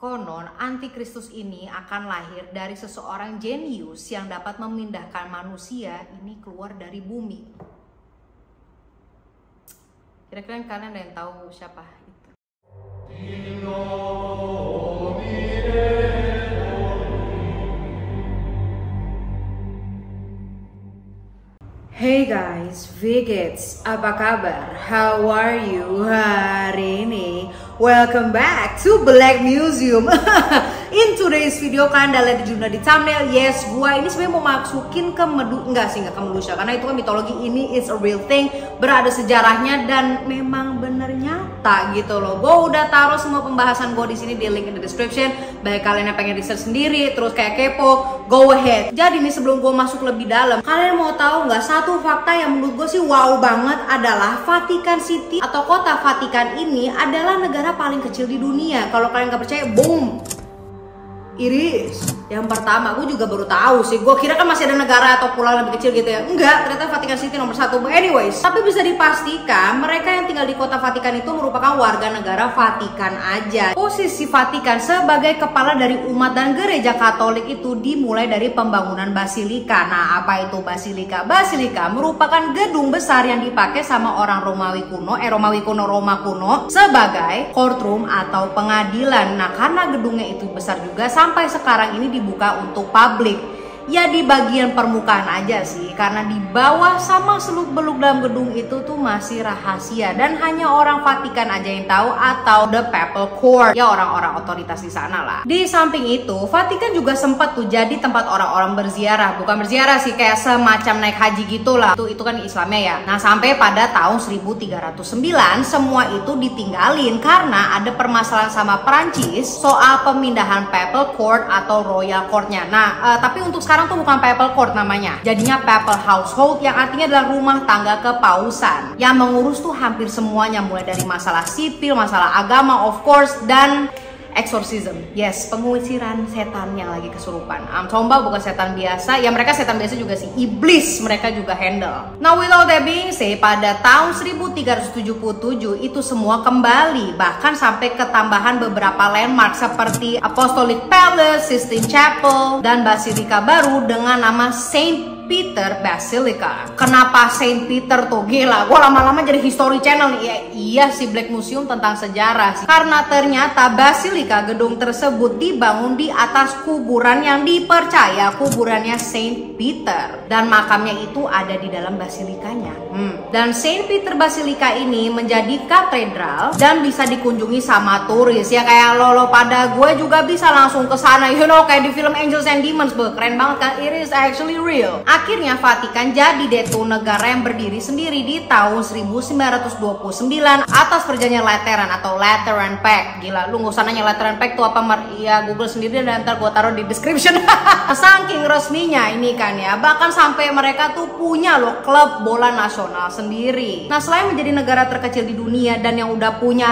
Konon, antikristus ini akan lahir dari seseorang jenius yang dapat memindahkan manusia ini keluar dari bumi. Kira-kira kalian ada yang tahu siapa itu? Hey guys, Vigits, apa kabar? How are you hari ini? Welcome back to Black Museum. In today's video, kalian udah lihat juga di thumbnail. Yes, gua ini sebenarnya mau masukin ke enggak ke Medusa, karena itu kan mitologi. Ini is a real thing, berada sejarahnya dan memang bener nyata gitu loh. Gua udah taruh semua pembahasan gua di sini di link in the description. Baik kalian yang pengen research sendiri, terus kayak kepo, go ahead. Jadi nih sebelum gua masuk lebih dalam, kalian mau tahu nggak satu fakta yang menurut gue sih wow banget adalah Vatikan City atau kota Vatikan ini adalah negara paling kecil di dunia. Kalau kalian nggak percaya, boom, Iris. Yang pertama, gue juga baru tahu sih. Gue kira kan masih ada negara atau pulau lebih kecil gitu ya. Enggak, ternyata Vatikan City nomor 1. But anyways, tapi bisa dipastikan mereka yang tinggal di kota Vatikan itu merupakan warga negara Vatikan aja. Posisi Vatikan sebagai kepala dari umat dan gereja Katolik itu dimulai dari pembangunan basilika. Nah, apa itu basilika? Basilika merupakan gedung besar yang dipakai sama orang Romawi kuno, Roma kuno sebagai courtroom atau pengadilan. Nah, karena gedungnya itu besar juga, sampai sekarang ini dibuka untuk publik. Ya di bagian permukaan aja sih, karena di bawah sama seluk-beluk dalam gedung itu tuh masih rahasia dan hanya orang Vatikan aja yang tahu atau the Papal Court, ya orang-orang otoritas di sana lah. Di samping itu, Vatikan juga sempat tuh jadi tempat orang-orang berziarah, bukan berziarah sih, kayak semacam naik haji gitulah. Itu kan Islamnya ya. Nah, sampai pada tahun 1309 semua itu ditinggalin karena ada permasalahan sama Prancis soal pemindahan Papal Court atau Royal Court-nya. Nah, tapi untuk sekarang tuh bukan Papal Court namanya, jadinya Papal Household yang artinya adalah rumah tangga kepausan yang mengurus tuh hampir semuanya, mulai dari masalah sipil, masalah agama of course, dan exorcism. Yes, pengusiran setan yang lagi kesurupan. Tomba bukan setan biasa, ya mereka setan biasa juga sih, iblis mereka juga handle. Now with all that being said, pada tahun 1377 itu semua kembali, bahkan sampai ketambahan beberapa landmark seperti Apostolic Palace, Sistine Chapel, dan Basilika baru dengan nama Saint Peter Basilica. Kenapa Saint Peter tuh? Gila, gue lama-lama jadi History Channel nih. Ya, iya sih, Black Museum tentang sejarah sih. Karena ternyata Basilika gedung tersebut dibangun di atas kuburan yang dipercaya kuburannya Saint Peter, dan makamnya itu ada di dalam basilikanya. Dan Saint Peter Basilica ini menjadi katedral dan bisa dikunjungi sama turis. Ya kayak lo pada gue juga bisa langsung ke sana. You know, kayak di film Angels and Demons, keren banget kan? It is actually real. Akhirnya Vatikan jadi deh tuh negara yang berdiri sendiri di tahun 1929 atas perjanjian Lateran atau Lateran Pact. Gila, lu gak usah nanya Lateran Pact tuh apa, ya Google sendiri dan ntar gue taruh di description. Saking resminya ini kan ya, bahkan sampai mereka tuh punya loh klub bola nasional sendiri. Nah, selain menjadi negara terkecil di dunia dan yang udah punya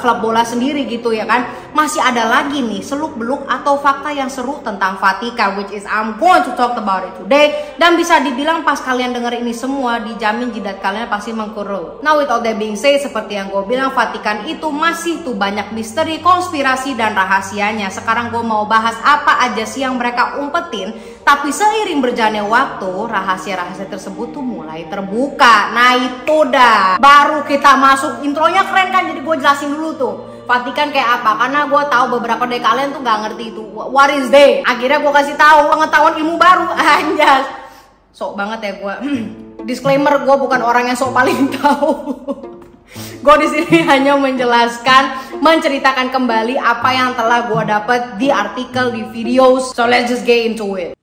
klub bola sendiri gitu ya kan, masih ada lagi nih seluk-beluk atau fakta yang seru tentang Vatikan, which is I'm going to talk about it today. Dan bisa dibilang pas kalian denger ini semua, dijamin jidat kalian pasti mengkerut. Now with all that being said, seperti yang gue bilang, Vatikan itu masih tuh banyak misteri, konspirasi, dan rahasianya. Sekarang gue mau bahas apa aja sih yang mereka umpetin, tapi seiring berjalannya waktu, rahasia-rahasia tersebut tuh mulai terbuka. Nah itu dah, baru kita masuk. Intronya keren kan, jadi gue jelasin dulu tuh Vatikan kayak apa, karena gue tahu beberapa dari kalian tuh gak ngerti itu what is they. Akhirnya gue kasih tahu pengetahuan ilmu baru. Anjas, sok banget ya gue. Disclaimer, gue bukan orang yang sok paling tahu. Gue di sini hanya menjelaskan, menceritakan kembali apa yang telah gue dapat di artikel, di videos. So let's just get into it.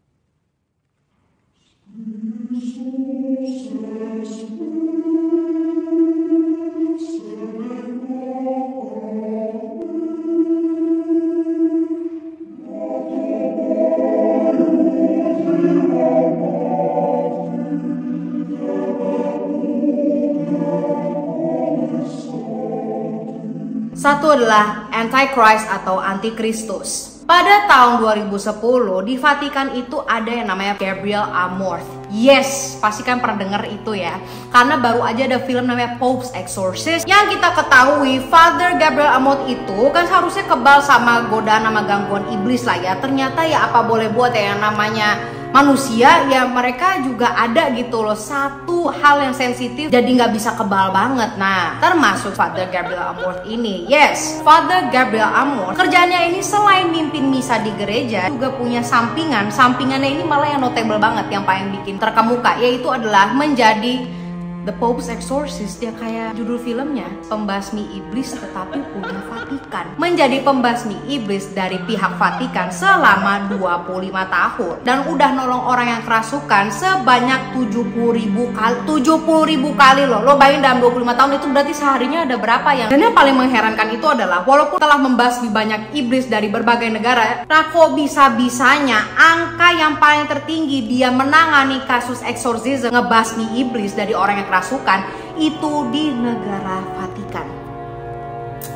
Satu adalah Antichrist atau Antikristus. Pada tahun 2010 di Vatikan itu ada yang namanya Gabriel Amorth Yes, pasti kan pernah denger itu ya. Karena baru aja ada film namanya Pope's Exorcist, yang kita ketahui Father Gabriel Amorth itu kan seharusnya kebal sama godaan sama gangguan iblis lah ya. Ternyata ya apa boleh buat ya, yang namanya manusia ya, mereka juga ada gitu loh satu hal yang sensitif, jadi nggak bisa kebal banget. Nah, termasuk Father Gabriel Amorth ini. Yes, Father Gabriel Amorth kerjanya ini selain mimpin misa di gereja juga punya sampingannya ini malah yang notable banget, yang paling bikin terkemuka, yaitu adalah menjadi The Pope's Exorcist, ya kayak judul filmnya, pembasmi iblis tetapi punya Vatikan. Menjadi pembasmi iblis dari pihak Vatikan selama 25 tahun dan udah nolong orang yang kerasukan sebanyak 70.000 kali loh. Lo bayangin dalam 25 tahun itu berarti seharinya ada berapa yang. Dan yang paling mengherankan itu adalah walaupun telah membasmi banyak iblis dari berbagai negara, nah kok bisa-bisanya angka yang paling tertinggi dia menangani kasus eksorsisme ngebasmi iblis dari orang yang kerasukan itu di negara Vatikan.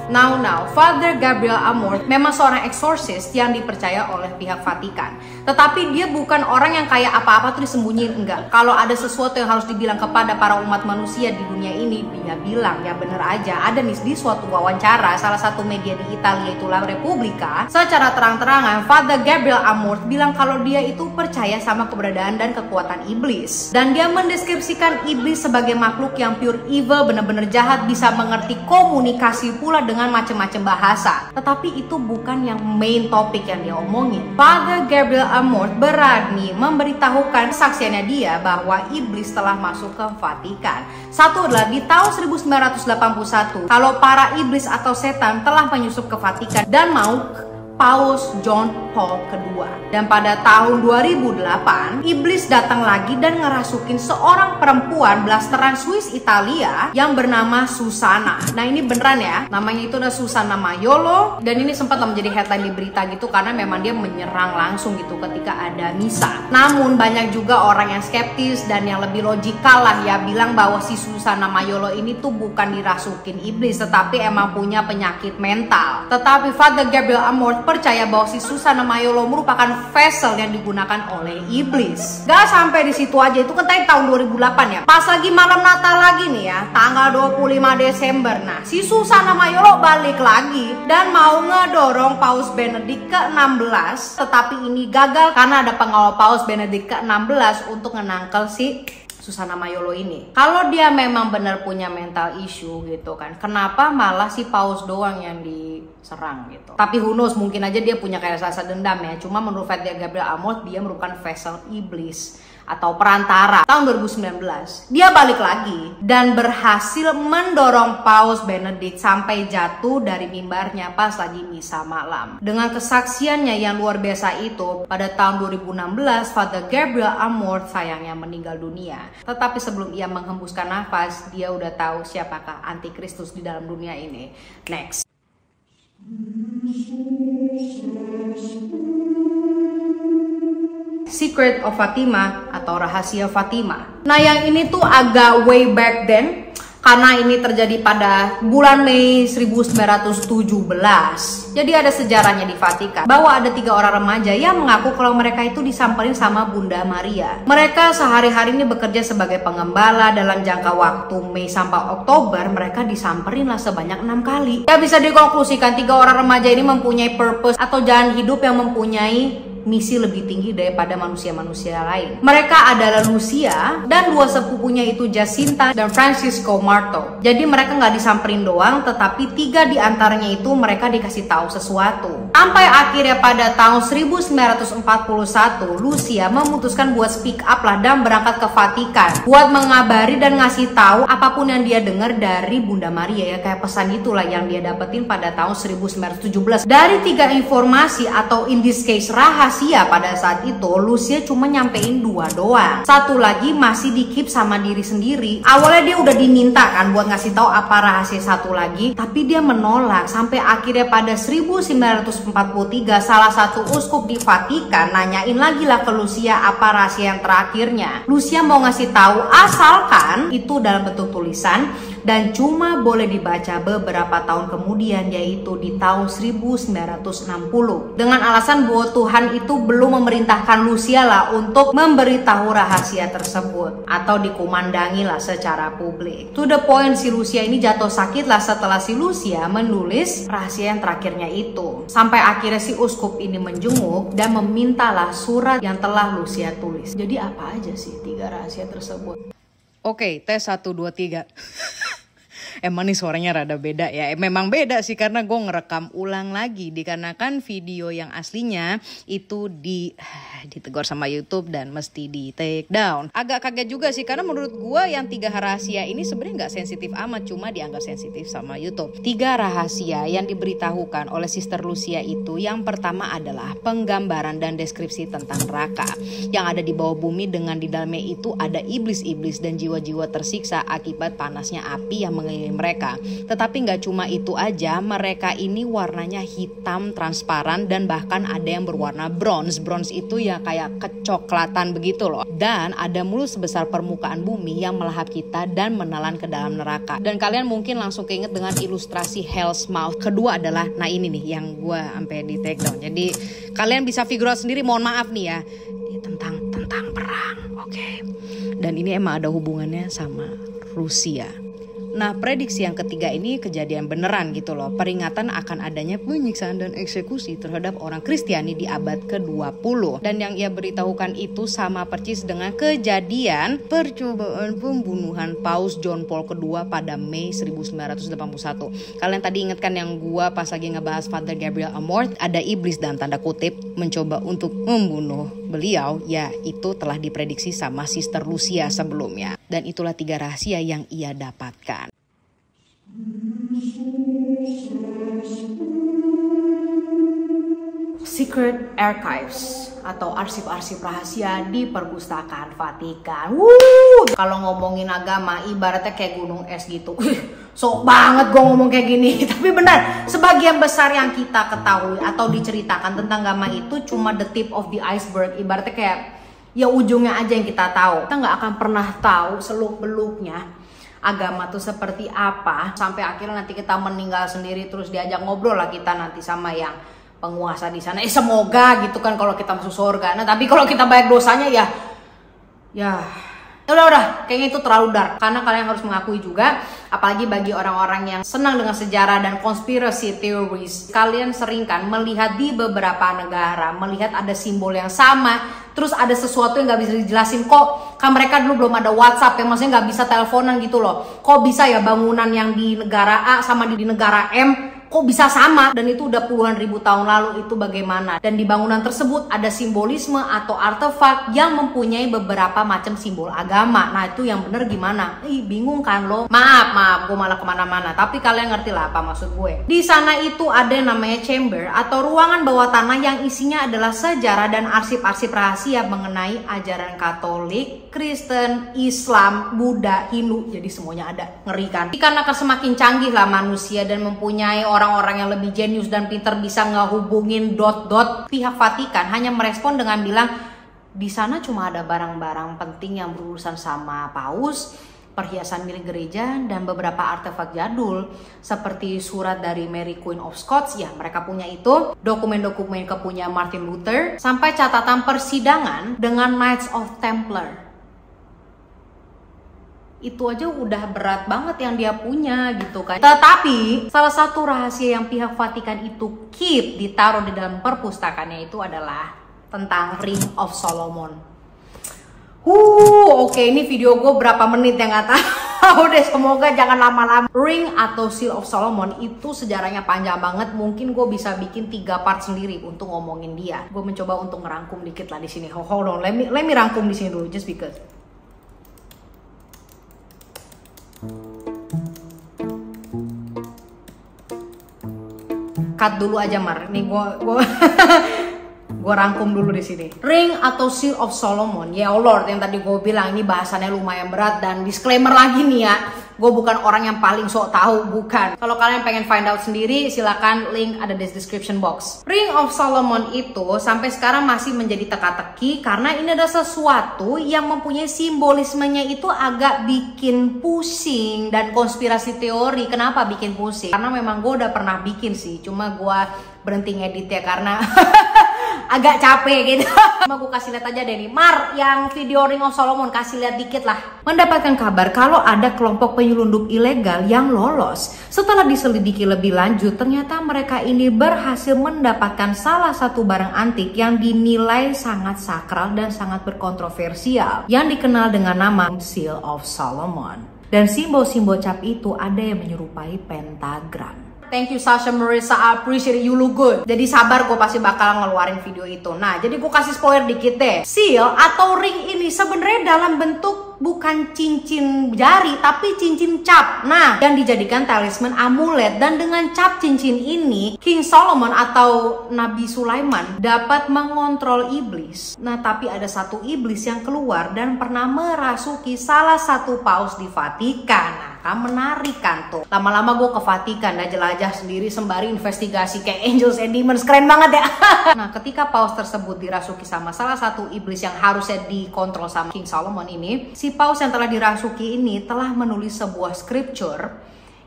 Now, Father Gabriel Amorth memang seorang eksorsis yang dipercaya oleh pihak Vatikan. Tetapi dia bukan orang yang kayak apa-apa tuh disembunyiin, enggak. Kalau ada sesuatu yang harus dibilang kepada para umat manusia di dunia ini, dia bilang ya bener aja. Ada nih di suatu wawancara salah satu media di Italia, itu La Repubblica, secara terang-terangan Father Gabriel Amorth bilang kalau dia itu percaya sama keberadaan dan kekuatan iblis. Dan dia mendeskripsikan iblis sebagai makhluk yang pure evil, bener-bener jahat, bisa mengerti komunikasi pula dengan macam-macam bahasa. Tetapi itu bukan yang main topik yang dia omongin. Father Gabriel Amorth berani memberitahukan kesaksiannya dia bahwa iblis telah masuk ke Vatikan. Satu adalah di tahun 1981, kalau para iblis atau setan telah menyusup ke Vatikan dan mau Paus John Paul II. Dan pada tahun 2008, iblis datang lagi dan ngerasukin seorang perempuan blasteran Swiss Italia yang bernama Susana. Nah ini beneran ya, namanya itu adalah Susana Maiolo. Dan ini sempat menjadi headline di berita gitu karena memang dia menyerang langsung gitu ketika ada misa. Namun banyak juga orang yang skeptis dan yang lebih logikal lah ya bilang bahwa si Susana Maiolo ini tuh bukan dirasukin iblis, tetapi emang punya penyakit mental. Tetapi Father Gabriel Amorth percaya bahwa si Susana Maiolo merupakan vessel yang digunakan oleh iblis. Gak sampai di situ aja, itu kan tadi tahun 2008 ya. Pas lagi malam Natal lagi nih ya, tanggal 25 Desember. Nah, si Susana Maiolo balik lagi dan mau ngedorong Paus Benedict ke-16, tetapi ini gagal karena ada pengawal Paus Benedict ke-16 untuk ngenangkel si Susana Maiolo ini. Kalau dia memang benar punya mental issue gitu kan, kenapa malah si Paus doang yang diserang gitu? Tapi who knows, mungkin aja dia punya kayak rasa dendam ya. Cuma menurut Father Gabriel Amorth, dia merupakan vessel iblis atau perantara. Tahun 2019 dia balik lagi dan berhasil mendorong Paus Benedict sampai jatuh dari mimbarnya pas lagi misa malam. Dengan kesaksiannya yang luar biasa itu, pada tahun 2016 Father Gabriel Amorth sayangnya meninggal dunia. Tetapi sebelum ia menghembuskan nafas, dia udah tahu siapakah antikristus di dalam dunia ini. Next. Secret of Fatima atau Rahasia Fatima. Nah yang ini tuh agak way back then, karena ini terjadi pada bulan Mei 1917. Jadi ada sejarahnya di Vatikan bahwa ada 3 orang remaja yang mengaku kalau mereka itu disamperin sama Bunda Maria. Mereka sehari-hari ini bekerja sebagai pengembala. Dalam jangka waktu Mei sampai Oktober mereka disamperin lah sebanyak 6 kali. Ya bisa dikonklusikan 3 orang remaja ini mempunyai purpose atau jalan hidup yang mempunyai misi lebih tinggi daripada manusia-manusia lain. Mereka adalah Lucia dan 2 sepupunya itu Jacinta dan Francisco Marto. Jadi mereka nggak disamperin doang, tetapi 3 diantaranya itu mereka dikasih tahu sesuatu. Sampai akhirnya pada tahun 1941 Lucia memutuskan buat speak up lah dan berangkat ke Vatikan buat mengabari dan ngasih tahu apapun yang dia dengar dari Bunda Maria ya, kayak pesan itulah yang dia dapetin pada tahun 1917. Dari 3 informasi atau in this case rahasia pada saat itu, Lucia cuma nyampein 2 doang. Satu lagi masih di-keep sama diri sendiri. Awalnya dia udah diminta kan buat ngasih tahu apa rahasia satu lagi, tapi dia menolak. Sampai akhirnya pada 1943 salah satu uskup di Vatikan nanyain lagi lah ke Lucia apa rahasia yang terakhirnya. Lucia mau ngasih tahu asalkan itu dalam bentuk tulisan dan cuma boleh dibaca beberapa tahun kemudian, yaitu di tahun 1960. Dengan alasan bahwa Tuhan itu belum memerintahkan Lucia lah untuk memberitahu rahasia tersebut atau dikumandangi lah secara publik. To the point, si Lucia ini jatuh sakit lah setelah si Lucia menulis rahasia yang terakhirnya itu. Sampai akhirnya si uskup ini menjenguk dan memintalah surat yang telah Lucia tulis. Jadi apa aja sih 3 rahasia tersebut? Oke, tes 1, 2, 3. Emang nih suaranya rada beda ya. Memang beda sih karena gue ngerekam ulang lagi. Dikarenakan video yang aslinya itu ditegur sama YouTube dan mesti di take down. Agak kaget juga sih karena menurut gue yang 3 rahasia ini sebenarnya nggak sensitif amat. Cuma dianggap sensitif sama YouTube. 3 rahasia yang diberitahukan oleh Sister Lucia itu. Yang pertama adalah penggambaran dan deskripsi tentang neraka. Yang ada di bawah bumi dengan di dalamnya itu ada iblis-iblis dan jiwa-jiwa tersiksa akibat panasnya api yang mengelilingi mereka. Tetapi nggak cuma itu aja, mereka ini warnanya hitam transparan dan bahkan ada yang berwarna bronze. Bronze itu ya kayak kecoklatan begitu loh. Dan ada mulut sebesar permukaan bumi yang melahap kita dan menelan ke dalam neraka. Dan kalian mungkin langsung keinget dengan ilustrasi Hell's Mouth. Kedua adalah, nah ini nih yang gue sampai di take down. Jadi kalian bisa figure out sendiri, mohon maaf nih ya. Tentang perang, oke. Dan ini emang ada hubungannya sama Rusia. Nah, prediksi yang ketiga ini kejadian beneran gitu loh. Peringatan akan adanya penyiksaan dan eksekusi terhadap orang Kristiani di abad ke-20. Dan yang ia beritahukan itu sama persis dengan kejadian percobaan pembunuhan Paus John Paul II pada Mei 1981. Kalian tadi ingatkan yang gua pas lagi ngebahas Father Gabriel Amorth, ada iblis dalam tanda kutip mencoba untuk membunuh beliau. Ya, itu telah diprediksi sama Sister Lucia sebelumnya. Dan itulah 3 rahasia yang ia dapatkan. Secret Archives atau arsip-arsip rahasia di perpustakaan Vatikan. Kalau ngomongin agama ibaratnya kayak gunung es gitu. Sok banget gue ngomong kayak gini. Tapi benar, sebagian besar yang kita ketahui atau diceritakan tentang agama itu cuma the tip of the iceberg. Ibaratnya kayak ya ujungnya aja yang kita tahu. Kita nggak akan pernah tahu seluk-beluknya agama tuh seperti apa sampai akhirnya nanti kita meninggal sendiri terus diajak ngobrol lah kita nanti sama yang penguasa di sana. Semoga gitu kan kalau kita masuk surga. Nah tapi kalau kita banyak dosanya ya udah kayaknya itu terlalu dark. Karena kalian harus mengakui juga, apalagi bagi orang-orang yang senang dengan sejarah dan conspiracy theories, kalian sering kan melihat di beberapa negara melihat ada simbol yang sama, terus ada sesuatu yang nggak bisa dijelasin. Kok kan mereka dulu belum ada WhatsApp ya, maksudnya nggak bisa teleponan gitu loh. Kok bisa ya bangunan yang di negara A sama di negara M kok bisa sama, dan itu udah puluhan ribu tahun lalu. Itu bagaimana? Dan di bangunan tersebut ada simbolisme atau artefak yang mempunyai beberapa macam simbol agama. Nah itu yang bener gimana? Bingung kan lo? Maaf gue malah kemana-mana, tapi kalian ngerti lah apa maksud gue. Di sana itu ada yang namanya chamber atau ruangan bawah tanah yang isinya adalah sejarah dan arsip-arsip rahasia mengenai ajaran Katolik, Kristen, Islam, Buddha, Hindu. Jadi semuanya ada. Ngeri kan? Karena akan semakin canggih lah manusia dan mempunyai orang-orang yang lebih jenius dan pintar bisa ngehubungin dot-dot, pihak Vatikan hanya merespon dengan bilang di sana cuma ada barang-barang penting yang berurusan sama paus, perhiasan milik gereja, dan beberapa artefak jadul seperti surat dari Mary Queen of Scots, ya mereka punya itu, dokumen-dokumen kepunya Martin Luther, sampai catatan persidangan dengan Knights of Templar. Itu aja udah berat banget yang dia punya gitu kan. Tetapi salah satu rahasia yang pihak Vatikan itu keep ditaruh di dalam perpustakaannya itu adalah tentang Ring of Solomon. Oke, ini video gue berapa menit yang nggak tahu deh, semoga jangan lama-lama. Ring atau Seal of Solomon itu sejarahnya panjang banget. Mungkin gue bisa bikin 3 part sendiri untuk ngomongin dia. Gue mencoba untuk ngerangkum dikit lah di sini. Hold on, let me rangkum di sini dulu just because. Cut dulu aja Mar. Nih gue Gue rangkum dulu di sini. Ring atau Seal of Solomon, ya Allah, yang tadi gue bilang ini bahasannya lumayan berat, dan disclaimer lagi nih ya, gue bukan orang yang paling sok tahu, bukan. Kalau kalian pengen find out sendiri, silakan link ada di description box. Ring of Solomon itu sampai sekarang masih menjadi teka-teki karena ini ada sesuatu yang mempunyai simbolismenya itu agak bikin pusing, dan konspirasi teori. Kenapa bikin pusing? Karena memang gue udah pernah bikin sih, cuma gue berhenti ngedit ya karena agak capek gitu. Cuma gue kasih lihat aja deh nih, Mar, yang video Ring of Solomon, kasih lihat dikit lah. Mendapatkan kabar kalau ada kelompok penyelundup ilegal yang lolos. Setelah diselidiki lebih lanjut, ternyata mereka ini berhasil mendapatkan salah satu barang antik yang dinilai sangat sakral dan sangat berkontroversial, yang dikenal dengan nama Seal of Solomon. Dan simbol-simbol cap itu ada yang menyerupai pentagram. Thank you Sasha Marissa, I appreciate you, look good. Jadi sabar, gue pasti bakal ngeluarin video itu. Nah, jadi gue kasih spoiler dikit deh. Seal atau ring ini sebenarnya dalam bentuk bukan cincin jari, tapi cincin cap. Nah, yang dijadikan talisman amulet. Dan dengan cap cincin ini, King Solomon atau Nabi Sulaiman dapat mengontrol iblis. Nah, tapi ada satu iblis yang keluar dan pernah merasuki salah satu paus di Vatikan. Nah, kan menarik kan tuh. Lama-lama gue ke Vatikan dan jelajah sendiri sembari investigasi kayak Angels and Demons. Keren banget ya. Nah, ketika paus tersebut dirasuki sama salah satu iblis yang harusnya dikontrol sama King Solomon ini, si paus yang telah dirasuki ini telah menulis sebuah scripture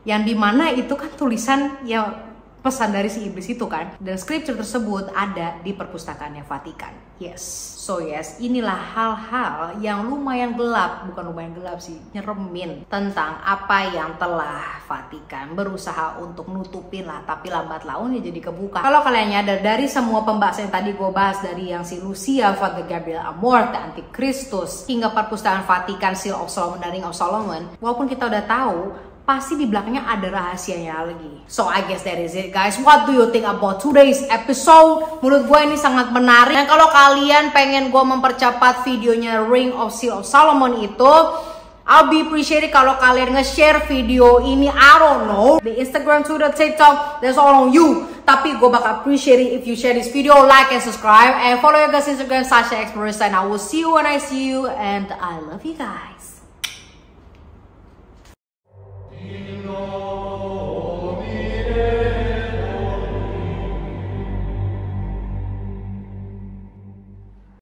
yang dimana itu kan tulisan ya pesan dari si iblis itu kan, dan scripture tersebut ada di perpustakaannya Vatikan. Yes, so yes, inilah hal-hal yang lumayan gelap, bukan lumayan gelap sih, nyeremin tentang apa yang telah Vatikan berusaha untuk nutupin lah, tapi lambat laun ya jadi kebuka. Kalau kalian nyadar dari semua pembahasan yang tadi gue bahas, dari yang si Lucia, Father Gabriel Amorth, Antikristus, hingga perpustakaan Vatikan, Seal of Solomon, dan Ring of Solomon, walaupun kita udah tahu, pasti di belakangnya ada rahasianya lagi. So I guess that is it guys. What do you think about today's episode? Menurut gue ini sangat menarik. Dan kalau kalian pengen gue mempercepat videonya Ring of Seal of Solomon itu, I'll be appreciated kalau kalian nge-share video ini. I don't know, the Instagram, Twitter, TikTok, that's all on you. Tapi gue bakal appreciate it if you share this video, like and subscribe, and follow your guys Instagram, Sasha X Marissa, and I will see you when I see you, and I love you guys.